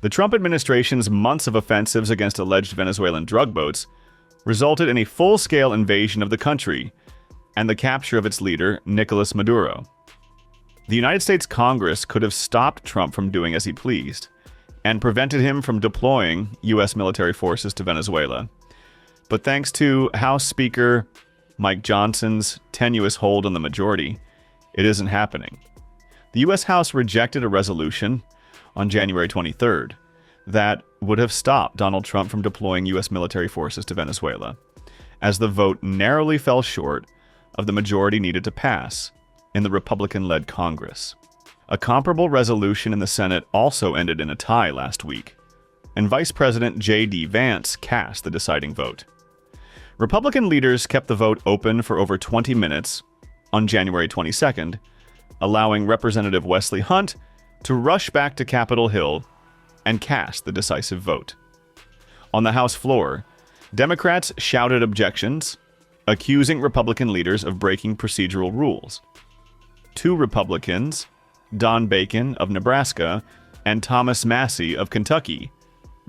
The Trump administration's months of offensives against alleged Venezuelan drug boats resulted in a full-scale invasion of the country and the capture of its leader, Nicolas Maduro. The United States Congress could have stopped Trump from doing as he pleased and prevented him from deploying U.S. military forces to Venezuela. But thanks to House Speaker Mike Johnson's tenuous hold on the majority, it isn't happening. The U.S. House rejected a resolution on January 23rd that would have stopped Donald Trump from deploying U.S. military forces to Venezuela, as the vote narrowly fell short of the majority needed to pass in the Republican-led Congress. A comparable resolution in the Senate also ended in a tie last week, and Vice President JD Vance cast the deciding vote. Republican leaders kept the vote open for over 20 minutes on January 22nd, allowing Representative Wesley Hunt to rush back to Capitol Hill and cast the decisive vote. On the House floor, Democrats shouted objections, accusing Republican leaders of breaking procedural rules. Two Republicans, Don Bacon of Nebraska and Thomas Massie of Kentucky,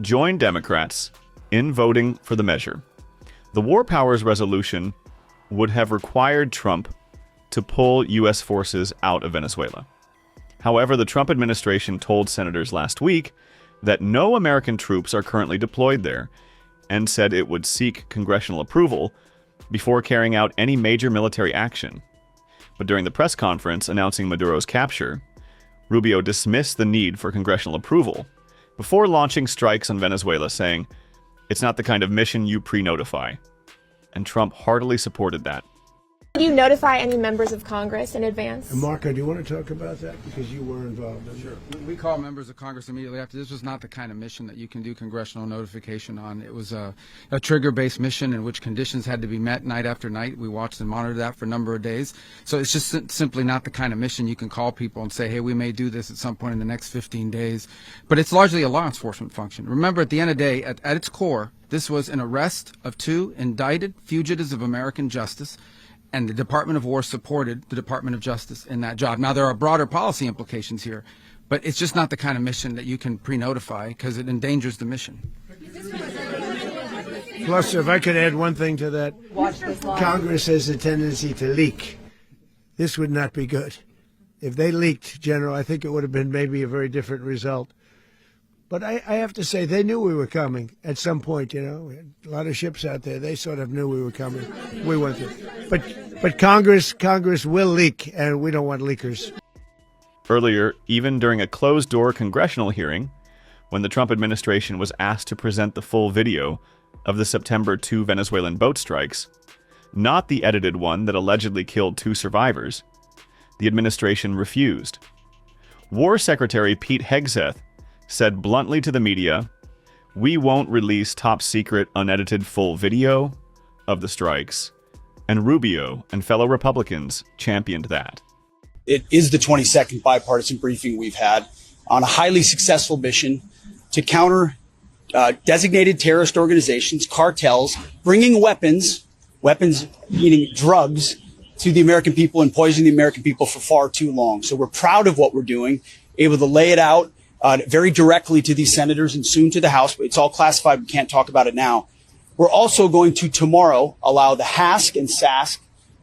joined Democrats in voting for the measure. The War Powers resolution would have required Trump to pull U.S. forces out of Venezuela. However, the Trump administration told senators last week that no American troops are currently deployed there and said it would seek congressional approval before carrying out any major military action. But during the press conference announcing Maduro's capture, Rubio dismissed the need for congressional approval before launching strikes on Venezuela, saying, "It's not the kind of mission you pre-notify." And Trump heartily supported that. Did you notify any members of Congress in advance? Marco, do you want to talk about that? Because you were involved in it. Sure. We call members of Congress immediately after. This was not the kind of mission that you can do congressional notification on. It was a trigger-based mission in which conditions had to be met night after night. We watched and monitored that for a number of days. So it's just simply not the kind of mission you can call people and say, hey, we may do this at some point in the next 15 days. But it's largely a law enforcement function. Remember, at the end of the day, at its core, this was an arrest of two indicted fugitives of American justice, and the Department of War supported the Department of Justice in that job. Now, there are broader policy implications here, but it's just not the kind of mission that you can pre-notify because it endangers the mission. Plus, if I could add one thing to that, Congress has a tendency to leak. This would not be good. If they leaked, General, I think it would have been maybe a very different result. But I have to say, they knew we were coming at some point, you know. A lot of ships out there, they sort of knew we were coming. We went through. But Congress will leak, and we don't want leakers. Earlier, even during a closed-door congressional hearing, when the Trump administration was asked to present the full video of the September 2 Venezuelan boat strikes, not the edited one that allegedly killed two survivors, the administration refused. War Secretary Pete Hegseth said bluntly to the media, "We won't release top-secret, unedited full video of the strikes," and Rubio and fellow Republicans championed that. It is the 22nd bipartisan briefing we've had on a highly successful mission to counter designated terrorist organizations, cartels, bringing weapons meaning drugs, to the American people and poisoning the American people for far too long. So we're proud of what we're doing, able to lay it out very directly to these senators and soon to the House, but it's all classified. We can't talk about it now. We're also going to tomorrow allow the HASC and SASC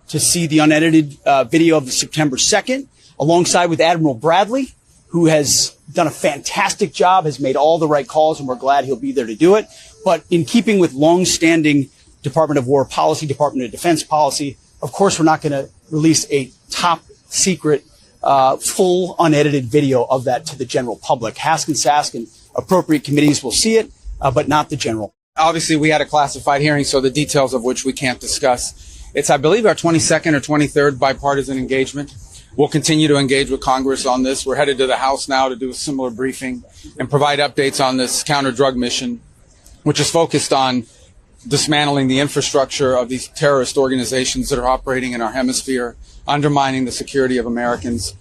to see the unedited video of the September 2nd, alongside with Admiral Bradley, who has done a fantastic job, has made all the right calls, and we're glad he'll be there to do it. But in keeping with long-standing Department of War policy, Department of Defense policy, of course, we're not going to release a top-secret full unedited video of that to the general public. HASC and SASC and appropriate committees will see it, but not the general. Obviously, we had a classified hearing, so the details of which we can't discuss. It's, I believe, our 22nd or 23rd bipartisan engagement. We'll continue to engage with Congress on this. We're headed to the House now to do a similar briefing and provide updates on this counter-drug mission, which is focused on dismantling the infrastructure of these terrorist organizations that are operating in our hemisphere, undermining the security of Americans,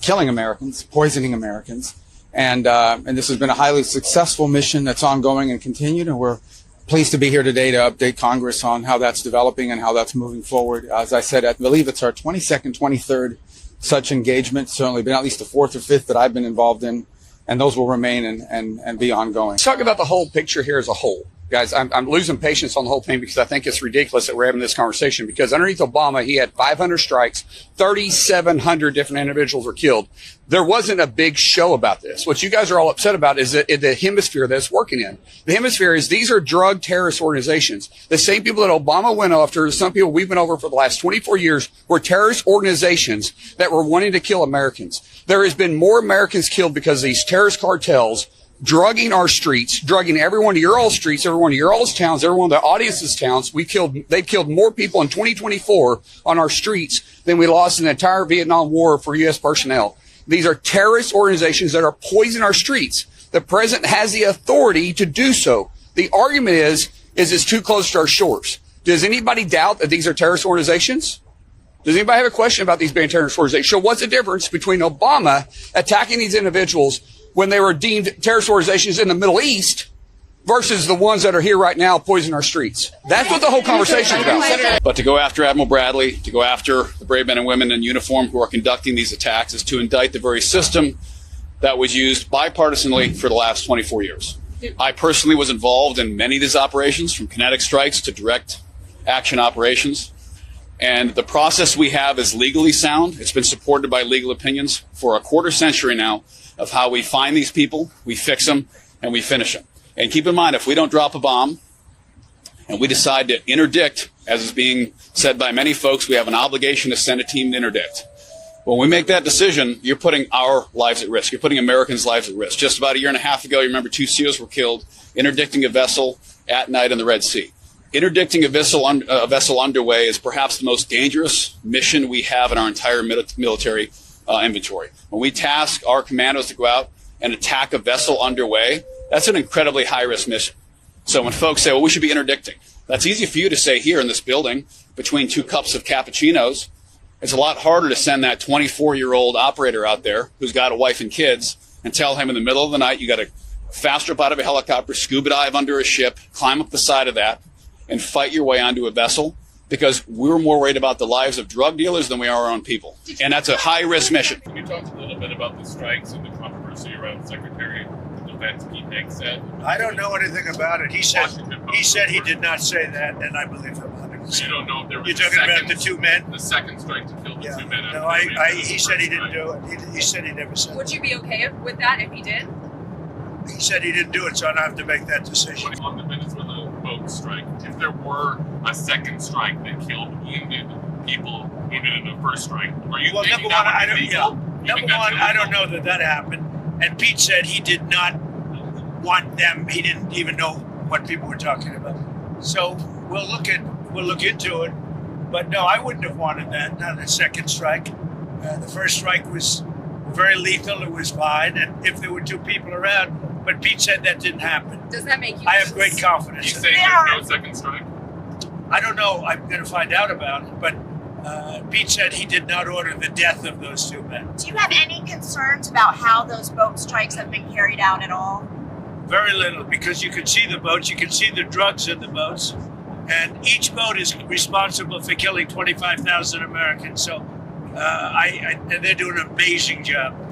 killing Americans, poisoning Americans. And this has been a highly successful mission that's ongoing and continued, and we're pleased to be here today to update Congress on how that's developing and how that's moving forward. As I said, I believe it's our 22nd, 23rd such engagement, certainly been at least the fourth or fifth that I've been involved in. and those will remain and be ongoing. Let's talk about the whole picture here as a whole. Guys, I'm losing patience on the whole thing because I think it's ridiculous that we're having this conversation, because underneath Obama, he had 500 strikes, 3,700 different individuals were killed. There wasn't a big show about this. What you guys are all upset about is the hemisphere that it's working in. The hemisphere is these are drug terrorist organizations. The same people that Obama went after, some people we've been over for the last 24 years, were terrorist organizations that were wanting to kill Americans. There has been more Americans killed because of these terrorist cartels drugging our streets, drugging every one of your all streets, every one of your all's towns, every one of the audience's towns. They've killed more people in 2024 on our streets than we lost in the entire Vietnam War for U.S. personnel. These are terrorist organizations that are poisoning our streets. The president has the authority to do so. The argument is it's too close to our shores. Does anybody doubt that these are terrorist organizations? Does anybody have a question about these being terrorist organizations? So what's the difference between Obama attacking these individuals when they were deemed terrorist organizations in the Middle East versus the ones that are here right now poisoning our streets? That's what the whole conversation is about. But to go after Admiral Bradley, to go after the brave men and women in uniform who are conducting these attacks, is to indict the very system that was used bipartisanly for the last 24 years. I personally was involved in many of these operations, from kinetic strikes to direct action operations. And the process we have is legally sound. It's been supported by legal opinions for a quarter century now of how we find these people, we fix them, and we finish them. And keep in mind, if we don't drop a bomb and we decide to interdict, as is being said by many folks, we have an obligation to send a team to interdict. When we make that decision, you're putting our lives at risk. You're putting Americans' lives at risk. Just about a year and a half ago, you remember 2 SEALs were killed interdicting a vessel at night in the Red Sea. Interdicting a vessel underway is perhaps the most dangerous mission we have in our entire military inventory. When we task our commandos to go out and attack a vessel underway, that's an incredibly high-risk mission. So when folks say, well, we should be interdicting, that's easy for you to say here in this building between 2 cups of cappuccinos. It's a lot harder to send that 24-year-old operator out there who's got a wife and kids and tell him in the middle of the night, you got to fast jump out of a helicopter, scuba dive under a ship, climb up the side of that, and fight your way onto a vessel, because we're more worried about the lives of drug dealers than we are our own people. And that's a high-risk mission. Can you talk a little bit about the strikes and the controversy around Secretary of Defense Pete said? I don't know anything about it. He said he did not say that, and I believe him 100%. You don't know if there was You're talking about the 2 men? The second strike to kill the 2 men. No, he said he didn't do it. He said he never said it. Would you be okay with that if he did? He said he didn't do it, so I don't have to make that decision. On the Venezuela boat strike, if there were a second strike that killed wounded people wounded in the first strike, are you thinking number one, that would be legal? I don't know that happened. And Pete said he did not want them. He didn't even know what people were talking about. So we'll look into it. But no, I wouldn't have wanted that. Not a second strike. The first strike was very lethal. It was fine, and if there were 2 people around. But Pete said that didn't happen. Does that make you? I have great confidence. You say there's no second strike? I don't know. I'm going to find out about it. But Pete said he did not order the death of those 2 men. Do you have any concerns about how those boat strikes have been carried out at all? Very little, because you can see the boats, you can see the drugs in the boats, and each boat is responsible for killing 25,000 Americans. So, and they're doing an amazing job.